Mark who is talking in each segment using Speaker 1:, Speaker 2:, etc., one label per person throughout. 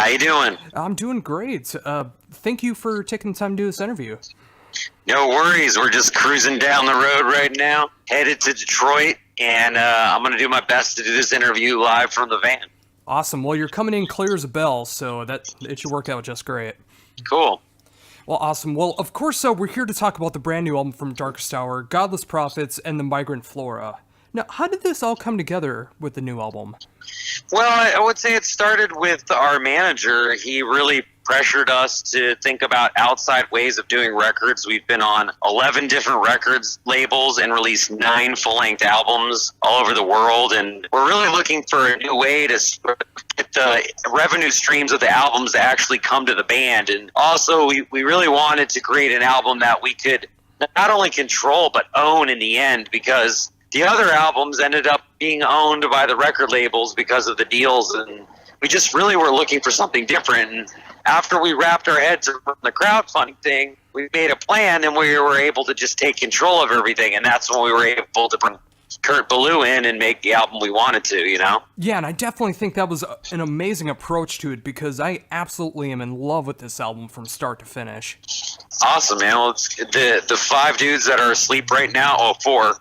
Speaker 1: How you doing?
Speaker 2: I'm doing great. Thank you for taking the time to do this interview.
Speaker 1: No worries. We're just cruising down the road right now, headed to Detroit, and I'm going to do my best to do this interview live from the van.
Speaker 2: Awesome. Well, you're coming in clear as a bell, so that it should work out just great.
Speaker 1: Cool.
Speaker 2: Well, awesome. Well, of course, we're here to talk about the brand new album from Darkest Hour, Godless Prophets, and the Migrant Flora. Now, how did this all come together with the new album?
Speaker 1: Well, I would say it started with our manager. He really pressured us to think about outside ways of doing records. We've been on 11 different records labels and released 9 full-length albums all over the world, and we're really looking for a new way to get the revenue streams of the albums to actually come to the band. And also, we really wanted to create an album that we could not only control but own in the end, because the other albums ended up being owned by the record labels because of the deals, and we just really were looking for something different. And after we wrapped our heads around the crowdfunding thing, we made a plan, and we were able to just take control of everything, and that's when we were able to bring Kurt Ballou in and make the album we wanted to, you know?
Speaker 2: Yeah, and I definitely think that was an amazing approach to it, because I absolutely am in love with this album from start to finish.
Speaker 1: Awesome, man. Well, it's the 5 dudes that are asleep right now, 4,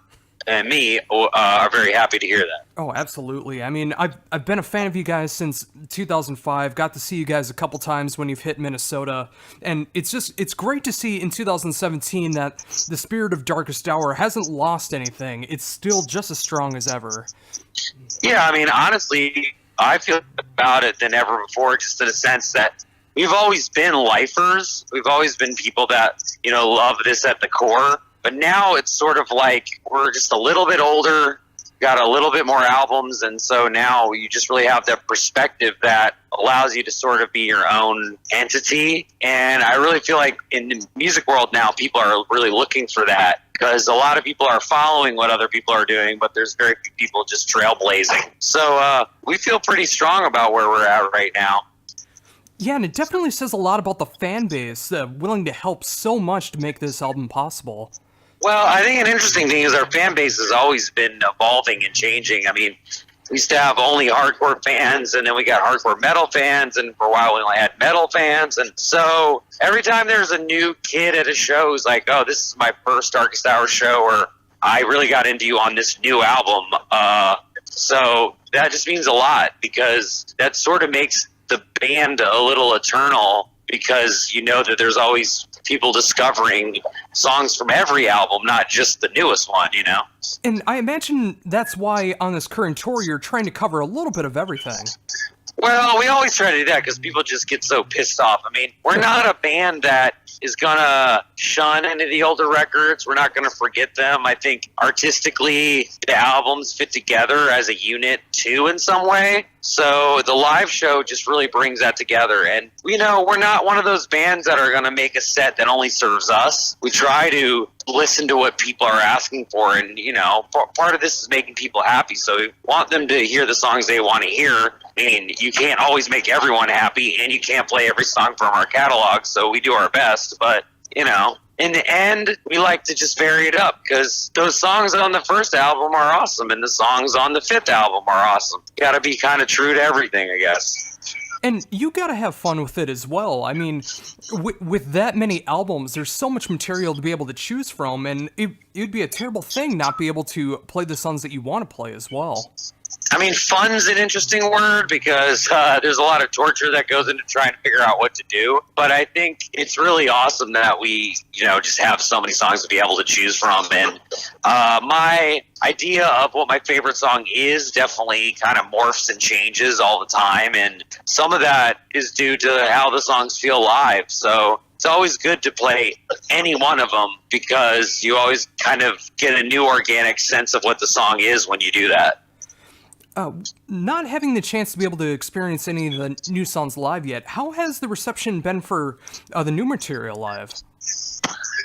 Speaker 1: and me are very happy to hear that.
Speaker 2: Oh, absolutely. I mean, I've been a fan of you guys since 2005. Got to see you guys a couple times when you've hit Minnesota, and it's great to see in 2017 that the spirit of Darkest Hour hasn't lost anything. It's still just as strong as ever.
Speaker 1: Yeah, I mean, honestly, I feel about it than ever before, just in a sense that we've always been lifers. We've always been people that, love this at the core. But now it's sort of like we're just a little bit older, got a little bit more albums, and so now you just really have that perspective that allows you to sort of be your own entity. And I really feel like in the music world now, people are really looking for that, because a lot of people are following what other people are doing, but there's very few people just trailblazing. So we feel pretty strong about where we're at right now.
Speaker 2: Yeah, and it definitely says a lot about the fan base, willing to help so much to make this album possible.
Speaker 1: Well, I think an interesting thing is our fan base has always been evolving and changing. I mean, we used to have only hardcore fans, and then we got hardcore metal fans, and for a while we only had metal fans. And so every time there's a new kid at a show who's like, oh, this is my first Darkest Hour show, or I really got into you on this new album. So that just means a lot, because that sort of makes the band a little eternal, because you know that there's always people discovering songs from every album, not just the newest one,
Speaker 2: And I imagine that's why on this current tour you're trying to cover a little bit of everything.
Speaker 1: Well, we always try to do that because people just get so pissed off. I mean, we're not a band that is going to shun any of the older records. We're not going to forget them. I think artistically the albums fit together as a unit too in some way. So the live show just really brings that together. And, we're not one of those bands that are going to make a set that only serves us. We try to listen to what people are asking for. And, part of this is making people happy. So we want them to hear the songs they want to hear. I mean, you can't always make everyone happy, and you can't play every song from our catalog. So we do our best. But, in the end, we like to just vary it up, because those songs on the first album are awesome, and the songs on the 5th album are awesome. Got to be kind of true to everything, I guess.
Speaker 2: And you gotta have fun with it as well. I mean, with that many albums, there's so much material to be able to choose from, and it'd be a terrible thing not be able to play the songs that you want to play as well.
Speaker 1: I mean, fun's an interesting word, because there's a lot of torture that goes into trying to figure out what to do. But I think it's really awesome that we, just have so many songs to be able to choose from. And my idea of what my favorite song is definitely kind of morphs and changes all the time. And some of that is due to how the songs feel live. So it's always good to play any one of them, because you always kind of get a new organic sense of what the song is when you do that.
Speaker 2: Not having the chance to be able to experience any of the new songs live yet, how has the reception been for the new material live?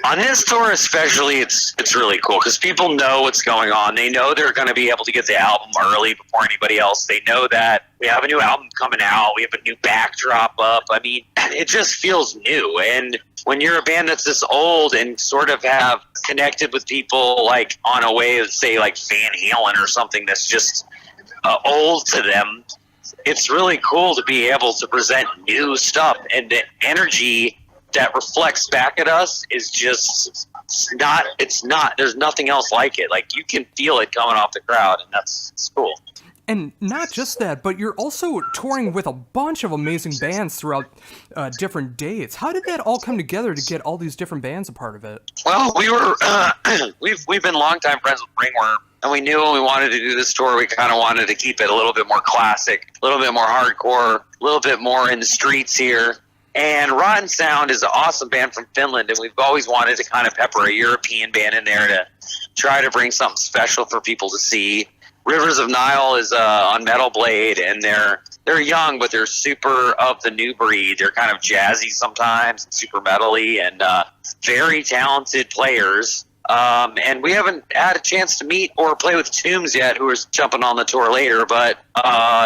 Speaker 1: On his tour especially, it's really cool, because people know what's going on. They know they're going to be able to get the album early before anybody else. They know that we have a new album coming out. We have a new backdrop up. I mean, it just feels new. And when you're a band that's this old and sort of have connected with people like on a way of, say, like Van Halen or something that's just old to them, it's really cool to be able to present new stuff, and the energy that reflects back at us is just it's not there's nothing else like it. Like, you can feel it coming off the crowd, and it's cool.
Speaker 2: And not just that, but you're also touring with a bunch of amazing bands throughout different dates. How did that all come together to get all these different bands a part of it?
Speaker 1: Well, we were we've been longtime friends with Ringworm, and we knew when we wanted to do this tour, we kind of wanted to keep it a little bit more classic, a little bit more hardcore, a little bit more in the streets here. And Rotten Sound is an awesome band from Finland, and we've always wanted to kind of pepper a European band in there to try to bring something special for people to see. Rivers of Nile is on Metal Blade, and they're young, but they're super of the new breed. They're kind of jazzy sometimes, super metal-y, and very talented players. And we haven't had a chance to meet or play with Tombs yet, who is jumping on the tour later. But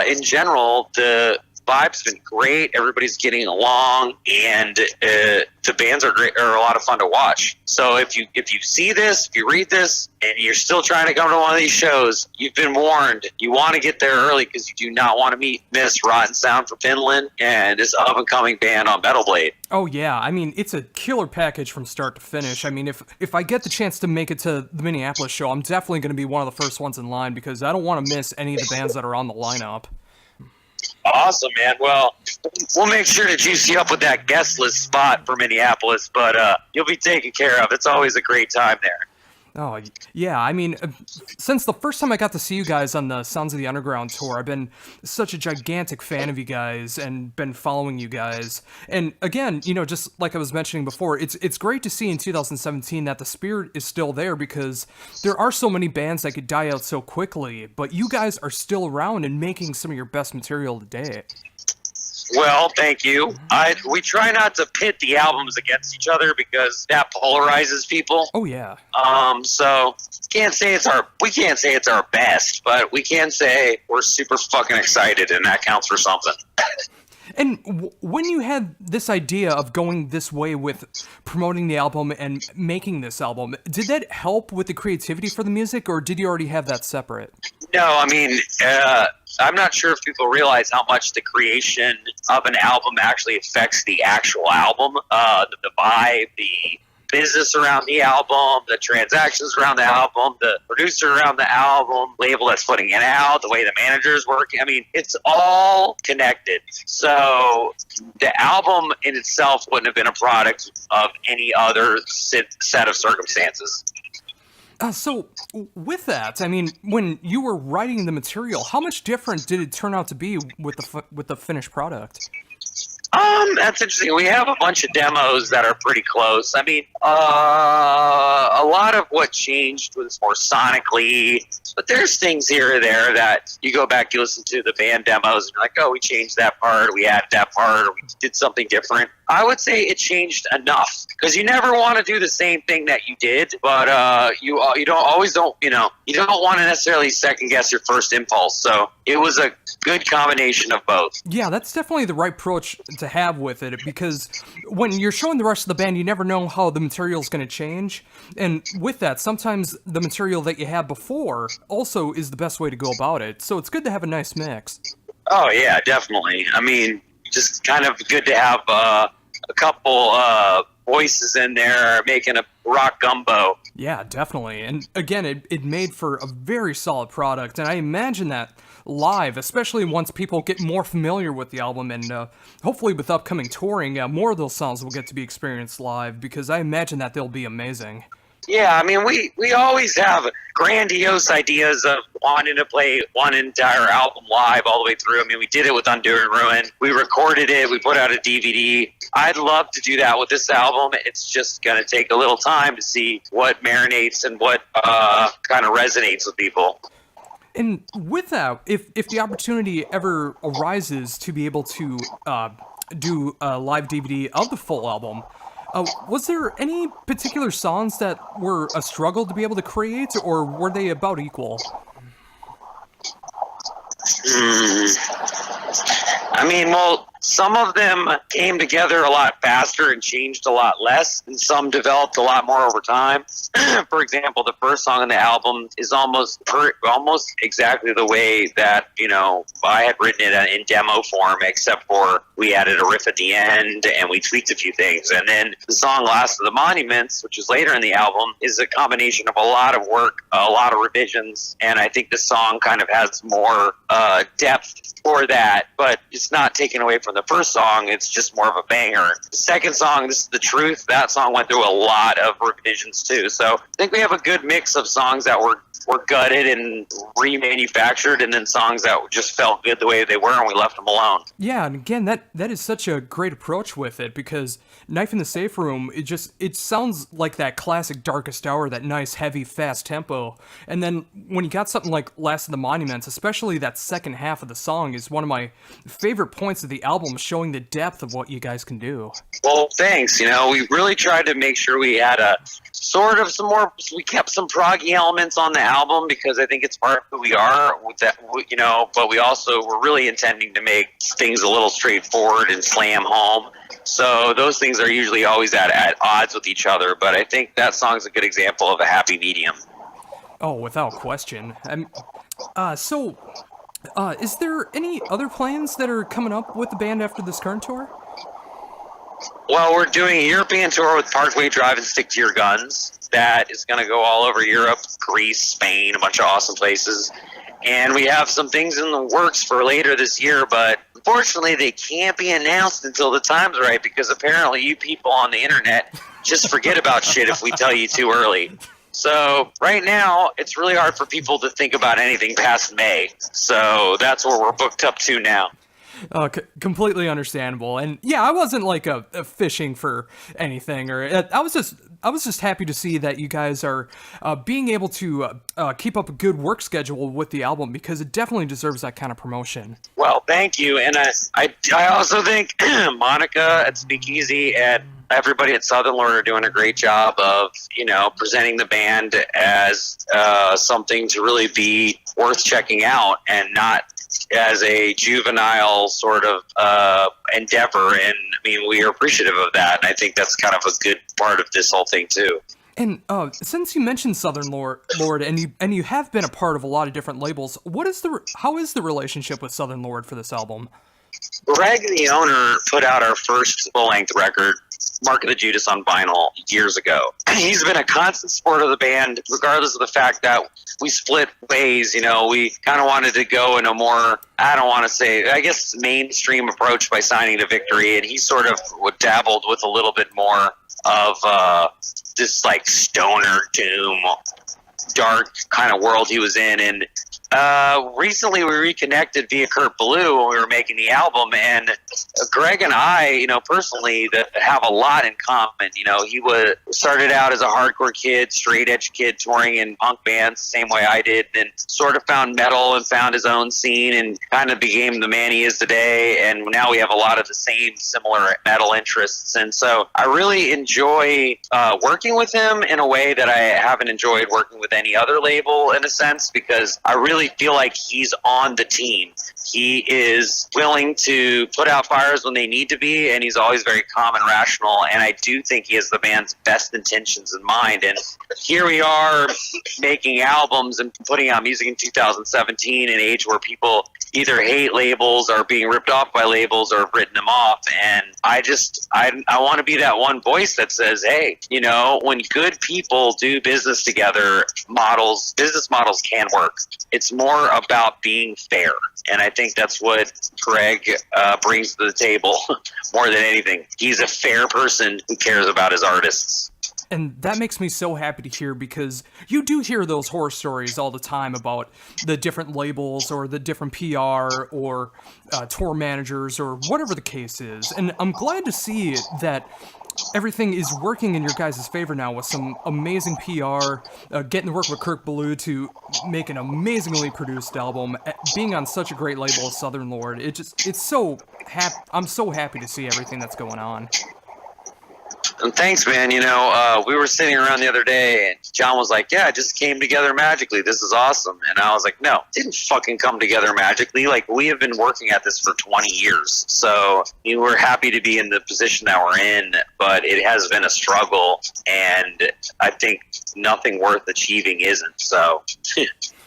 Speaker 1: in general, the vibe's been great. Everybody's getting along, and the bands are great, are a lot of fun to watch. So if you see this, if you read this, and you're still trying to come to one of these shows, you've been warned. You want to get there early because you do not want to miss Rotten Sound from Finland and this up-and-coming band on Metal Blade.
Speaker 2: Oh, yeah. I mean, it's a killer package from start to finish. I mean, if I get the chance to make it to the Minneapolis show, I'm definitely going to be one of the first ones in line because I don't want to miss any of the bands that are on the lineup.
Speaker 1: Awesome, man. Well, we'll make sure to juice you up with that guest list spot for Minneapolis, but you'll be taken care of. It's always a great time there.
Speaker 2: Oh, yeah, I mean, since the first time I got to see you guys on the Sounds of the Underground tour, I've been such a gigantic fan of you guys and been following you guys. And again, you know, just like I was mentioning before, it's great to see in 2017 that the spirit is still there because there are so many bands that could die out so quickly, but you guys are still around and making some of your best material today.
Speaker 1: Well, thank you. We try not to pit the albums against each other because that polarizes people.
Speaker 2: Oh yeah.
Speaker 1: So we can't say it's our best, but we can say we're super fucking excited, and that counts for something.
Speaker 2: And when you had this idea of going this way with promoting the album and making this album, did that help with the creativity for the music, or did you already have that separate?
Speaker 1: No, I mean, I'm not sure if people realize how much the creation of an album actually affects the actual album, the vibe, the business around the album, the transactions around the album, the producer around the album, label that's putting it out, the way the manager's working. I mean, it's all connected. So the album in itself wouldn't have been a product of any other set of circumstances.
Speaker 2: So with that, I mean, when you were writing the material, how much different did it turn out to be with the finished product?
Speaker 1: That's interesting. We have a bunch of demos that are pretty close. I mean, a lot of what changed was more sonically, but there's things here or there that you go back, you listen to the band demos, and you're like, oh, we changed that part, we added that part, or we did something different. I would say it changed enough because you never want to do the same thing that you did, but you don't want to necessarily second guess your first impulse. So it was a good combination of both.
Speaker 2: Yeah, that's definitely the right approach to have with it because when you're showing the rest of the band, you never know how the material is going to change. And with that, sometimes the material that you had before also is the best way to go about it. So it's good to have a nice mix.
Speaker 1: Oh, yeah, definitely. I mean, just kind of good to have a couple voices in there making a rock gumbo.
Speaker 2: Yeah, definitely. And again, it made for a very solid product. And I imagine that live, especially once people get more familiar with the album and hopefully with upcoming touring, more of those songs will get to be experienced live because I imagine that they'll be amazing.
Speaker 1: Yeah, I mean, we always have grandiose ideas of wanting to play one entire album live all the way through. I mean, we did it with Undoing Ruin. We recorded it. We put out a DVD. I'd love to do that with this album. It's just going to take a little time to see what marinates and what kind of resonates with people.
Speaker 2: And with that, if the opportunity ever arises to be able to do a live DVD of the full album, was there any particular songs that were a struggle to be able to create, or were they about equal?
Speaker 1: I mean, well, some of them came together a lot faster and changed a lot less, and some developed a lot more over time. For example, the first song on the album is almost exactly the way that, you know, I had written it in demo form, except for we added a riff at the end and we tweaked a few things. And then the song Last of the Monuments, which is later in the album, is a combination of a lot of work, a lot of revisions, and I think the song kind of has more depth for that, but it's not taken away from the first song. It's just more of a banger. The second song, This Is the Truth, that song went through a lot of revisions too. So I think we have a good mix of songs that were gutted and remanufactured, and then songs that just felt good the way they were, and we left them alone.
Speaker 2: Yeah, and again, that is such a great approach with it, because Knife in the Safe Room, it sounds like that classic Darkest Hour, that nice, heavy, fast tempo. And then when you got something like Last of the Monuments, especially that second half of the song is one of my favorite points of the album, showing the depth of what you guys can do.
Speaker 1: Well, thanks. You know, we really tried to make sure we had we kept some proggy elements on the album, because I think it's part of who we are with that, you know, but we also were really intending to make things a little straightforward and slam home. So those things are usually always at odds with each other, but I think that song's a good example of a happy medium.
Speaker 2: Oh, without question. Is there any other plans that are coming up with the band after this current tour?
Speaker 1: Well, we're doing a European tour with Parkway Drive and Stick to Your Guns. That is going to go all over Europe, Greece, Spain, a bunch of awesome places. And we have some things in the works for later this year, but unfortunately they can't be announced until the time's right, because apparently you people on the internet just forget about shit if we tell you too early. So right now, it's really hard for people to think about anything past May. So that's where we're booked up to now.
Speaker 2: Completely understandable. And yeah, I wasn't like a fishing for anything, or I was just happy to see that you guys are being able to keep up a good work schedule with the album, because it definitely deserves that kind of promotion.
Speaker 1: Well, thank you. And I also think Monica at Speakeasy and everybody at Southern Lord are doing a great job of, you know, presenting the band as something to really be worth checking out, and not as a juvenile sort of endeavor. And I mean, we are appreciative of that, and I think that's kind of a good part of this whole thing too.
Speaker 2: And since you mentioned Southern Lord, and you have been a part of a lot of different labels, how is the relationship with Southern Lord for this album?
Speaker 1: Greg, the owner, put out our first full-length record, Mark of the Judas, on vinyl years ago. He's been a constant support of the band, regardless of the fact that we split ways. You know, we kind of wanted to go in a more, I guess, mainstream approach by signing to Victory, and he sort of dabbled with a little bit more of this like stoner doom, dark kind of world he was in. And recently we reconnected via Kurt Ballou when we were making the album, and Greg and I, you know, personally, that have a lot in common. You know, he started out as a hardcore kid, straight edge kid, touring in punk bands the same way I did, and sort of found metal and found his own scene and kind of became the man he is today. And now we have a lot of the same similar metal interests, and so I really enjoy working with him in a way that I haven't enjoyed working with any other label, in a sense, because I really feel like he's on the team. He is willing to put out fires when they need to be, and he's always very calm and rational, and I do think he has the band's best intentions in mind. And here we are making albums and putting out music in 2017, an age where people either hate labels or being ripped off by labels or have written them off, and I want to be that one voice that says, hey, you know, when good people do business together, business models can work. It's more about being fair, and I think that's what Greg brings to the table more than anything. He's a fair person who cares about his artists.
Speaker 2: And that makes me so happy to hear, because you do hear those horror stories all the time about the different labels or the different PR or tour managers or whatever the case is. And I'm glad to see that everything is working in your guys' favor now with some amazing PR, getting to work with Kurt Ballou to make an amazingly produced album, being on such a great label as Southern Lord. I'm so happy to see everything that's going on.
Speaker 1: And thanks, man. We were sitting around the other day, and John was like, "Yeah, it just came together magically. This is awesome." And I was like, "No, it didn't fucking come together magically. Like, we have been working at this for 20 years. So we're happy to be in the position that we're in, but it has been a struggle, and I think nothing worth achieving isn't. So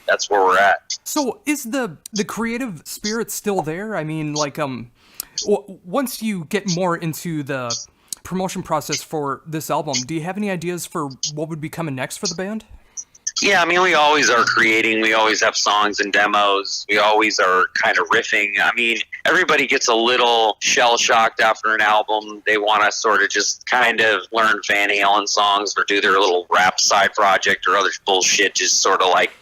Speaker 1: that's where we're at."
Speaker 2: So is the creative spirit still there? I mean, like, once you get more into the promotion process for this album, do you have any ideas for what would be coming next for the band?
Speaker 1: Yeah, I mean, we always are creating. We always have songs and demos. We always are kind of riffing. I mean, everybody gets a little shell-shocked after an album. They want to sort of just kind of learn Van Halen songs or do their little rap side project or other bullshit, just sort of like,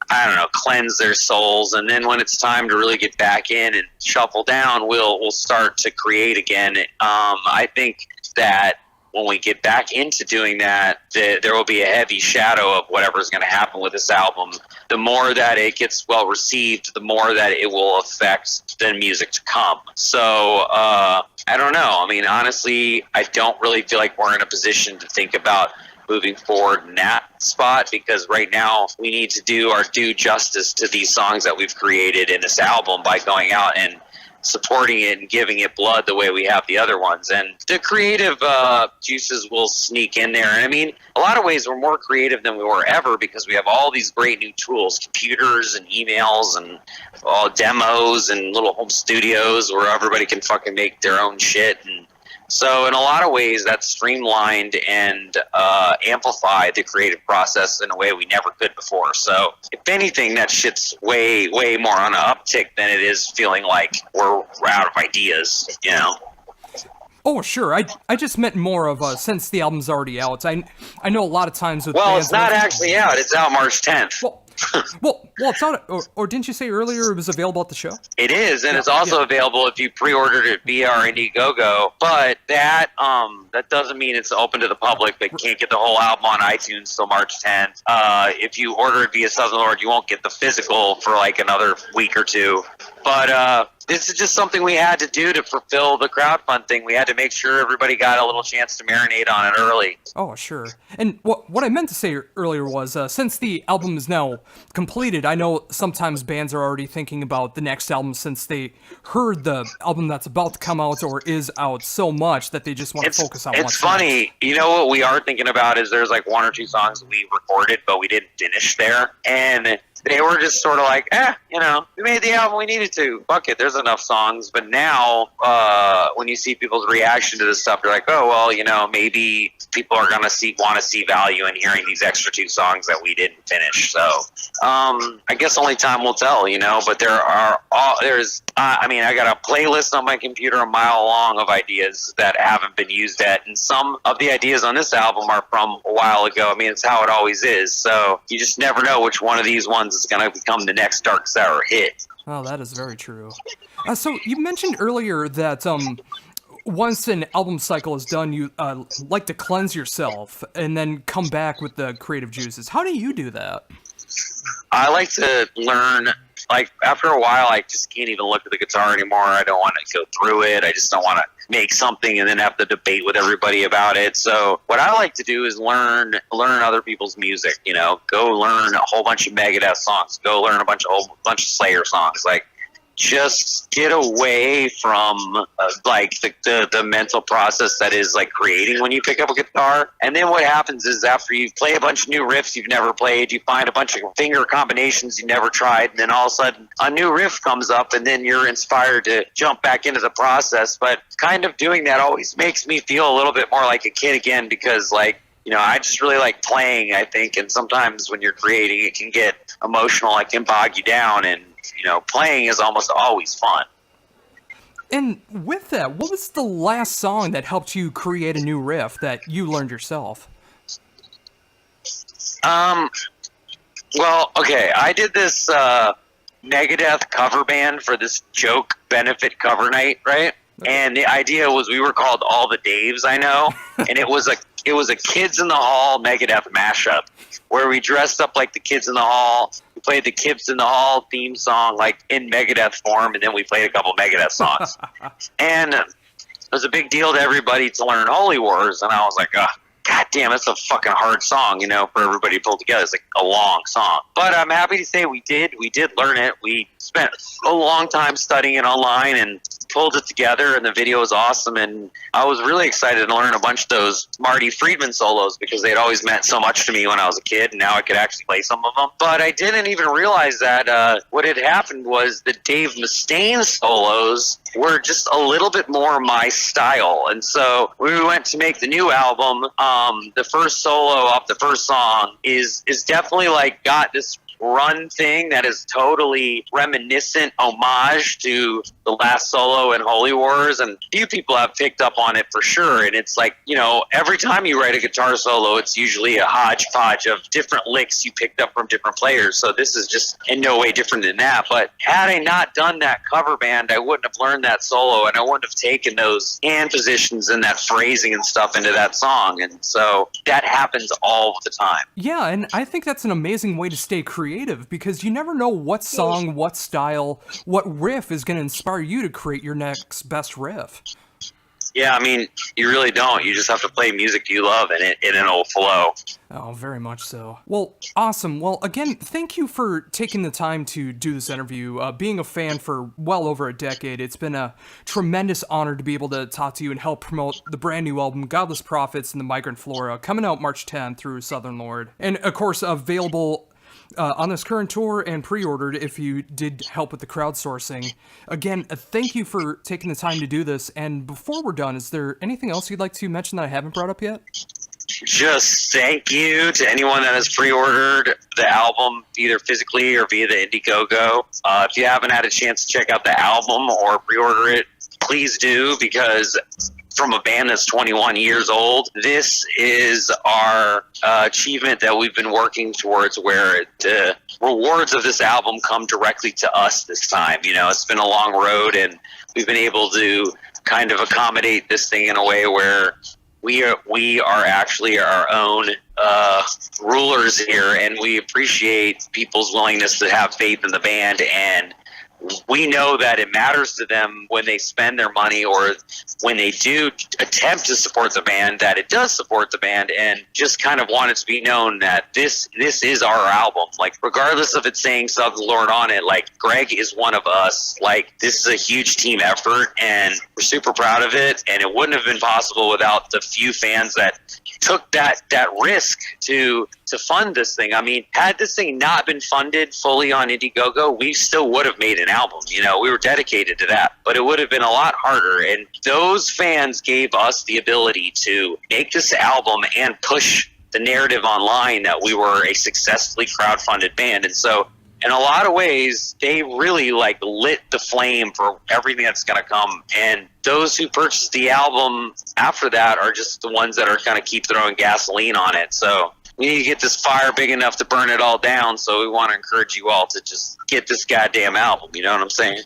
Speaker 1: I don't know, cleanse their souls. And then when it's time to really get back in and shuffle down, we'll start to create again. I think that when we get back into doing that, there will be a heavy shadow of whatever's going to happen with this album. The more that it gets well received, the more that it will affect the music to come. So I don't know. I mean, honestly, I don't really feel like we're in a position to think about moving forward in that spot, because right now we need to do our due justice to these songs that we've created in this album by going out and supporting it and giving it blood the way we have the other ones. And the creative juices will sneak in there. And I mean, a lot of ways we're more creative than we were ever, because we have all these great new tools, computers and emails and all demos and little home studios where everybody can fucking make their own shit. And so in a lot of ways that's streamlined and amplified the creative process in a way we never could before. So if anything, that shit's way, way more on an uptick than it is feeling like we're out of ideas,
Speaker 2: Oh, sure. I just meant more of since the album's already out. I know a lot of times with
Speaker 1: Well,
Speaker 2: bands
Speaker 1: it's not actually out. It's out March 10th.
Speaker 2: Well, it's out. Or didn't you say earlier it was available at the show?
Speaker 1: It is, and it's also available if you pre-ordered it via our Indiegogo. But that doesn't mean it's open to the public. They can't get the whole album on iTunes till March 10th. If you order it via Southern Lord, you won't get the physical for like another week or two. But this is just something we had to do to fulfill the crowdfund thing. We had to make sure everybody got a little chance to marinate on it early.
Speaker 2: Oh, sure. And what I meant to say earlier was, since the album is now completed, I know sometimes bands are already thinking about the next album since they heard the album that's about to come out or is out so much that they just want to focus on what's
Speaker 1: It's funny.
Speaker 2: next.
Speaker 1: What we are thinking about is there's like one or two songs that we recorded, but we didn't finish there. And they were just sort of like, we made the album we needed to. Fuck it, there's enough songs. But now, when you see people's reaction to this stuff, they're like, oh, well, maybe people are going to want to see value in hearing these extra two songs that we didn't finish. So, I guess only time will tell, but I got a playlist on my computer a mile long of ideas that haven't been used yet. And some of the ideas on this album are from a while ago. I mean, it's how it always is. So you just never know which one of these ones is going to become the next Dark Sour hit.
Speaker 2: Oh, that is very true. So you mentioned earlier that once an album cycle is done, you like to cleanse yourself and then come back with the creative juices. How do you do that?
Speaker 1: I like to learn. Like, after a while, I just can't even look at the guitar anymore. I don't want to go through it. I just don't want to make something and then have to debate with everybody about it. So what I like to do is learn other people's music. Go learn a whole bunch of Megadeth songs. Go learn a bunch of Slayer songs. Like, just get away from the mental process that is like creating when you pick up a guitar. And then what happens is after you play a bunch of new riffs you've never played, you find a bunch of finger combinations you never tried, and then all of a sudden a new riff comes up and then you're inspired to jump back into the process. But kind of doing that always makes me feel a little bit more like a kid again, because I just really like playing, I think, and sometimes when you're creating it can get emotional, it can bog you down, and playing is almost always fun.
Speaker 2: And with that, what was the last song that helped you create a new riff that you learned yourself?
Speaker 1: Well, okay, I did this Megadeth cover band for this joke benefit cover night, right? And the idea was we were called All the Daves I Know, and it was a Kids in the Hall Megadeth mashup where we dressed up like the Kids in the Hall. We played the Kids in the Hall theme song like in Megadeth form, and then we played a couple Megadeth songs. And was a big deal to everybody to learn Holy Wars, and I was like, God damn, it's a fucking hard song, you know, for everybody to pull together. It's like a long song. But I'm happy to say we did learn it. We spent a long time studying it online and pulled it together, and the video was awesome. And I was really excited to learn a bunch of those Marty Friedman solos because they'd always meant so much to me when I was a kid, and now I could actually play some of them. But I didn't even realize that what had happened was that Dave Mustaine solos were just a little bit more my style. And so when we went to make the new album, the first solo off the first song is definitely like got this run thing that is totally reminiscent homage to the last solo in Holy Wars, and few people have picked up on it for sure. And it's like, you know, every time you write a guitar solo, it's usually a hodgepodge of different licks you picked up from different players, so this is just in no way different than that. But had I not done that cover band, I wouldn't have learned that solo, and I wouldn't have taken those hand positions and that phrasing and stuff into that song. And so that happens all the time.
Speaker 2: Yeah, and I think that's an amazing way to stay creative, because you never know what song, what style, what riff is going to inspire you to create your next best riff.
Speaker 1: Yeah, I mean, you really don't. You just have to play music you love, and it'll flow.
Speaker 2: Oh, very much so. Well, awesome. Well, again, thank you for taking the time to do this interview. Being a fan for well over a decade, it's been a tremendous honor to be able to talk to you and help promote the brand new album, Godless Prophets and the Migrant Flora, coming out March 10th through Southern Lord. And, of course, available on this current tour and pre-ordered if you did help with the crowdsourcing. Again, thank you for taking the time to do this. And before we're done, is there anything else you'd like to mention that I haven't brought up yet?
Speaker 1: Just thank you to anyone that has pre-ordered the album, either physically or via the Indiegogo. If you haven't had a chance to check out the album or pre-order it, please do, because from a band that's 21 years old, this is our achievement that we've been working towards, where the rewards of this album come directly to us this time. You know, it's been a long road, and we've been able to kind of accommodate this thing in a way where we are actually our own rulers here, and we appreciate people's willingness to have faith in the band. And we know that it matters to them when they spend their money or when they do attempt to support the band, that it does support the band, and just kind of want it to be known that this is our album. Like, regardless of it saying Southern Lord on it, like, Greg is one of us. Like, this is a huge team effort, and we're super proud of it, and it wouldn't have been possible without the few fans that took that risk to fund this thing. I mean, had this thing not been funded fully on Indiegogo, we still would have made an album. You know, we were dedicated to that, but it would have been a lot harder. And those fans gave us the ability to make this album and push the narrative online that we were a successfully crowdfunded band. And so, in a lot of ways, they really like lit the flame for everything that's going to come. And those who purchased the album after that are just the ones that are kind of keep throwing gasoline on it. So we need to get this fire big enough to burn it all down. So we want to encourage you all to just get this goddamn album. You know what I'm saying?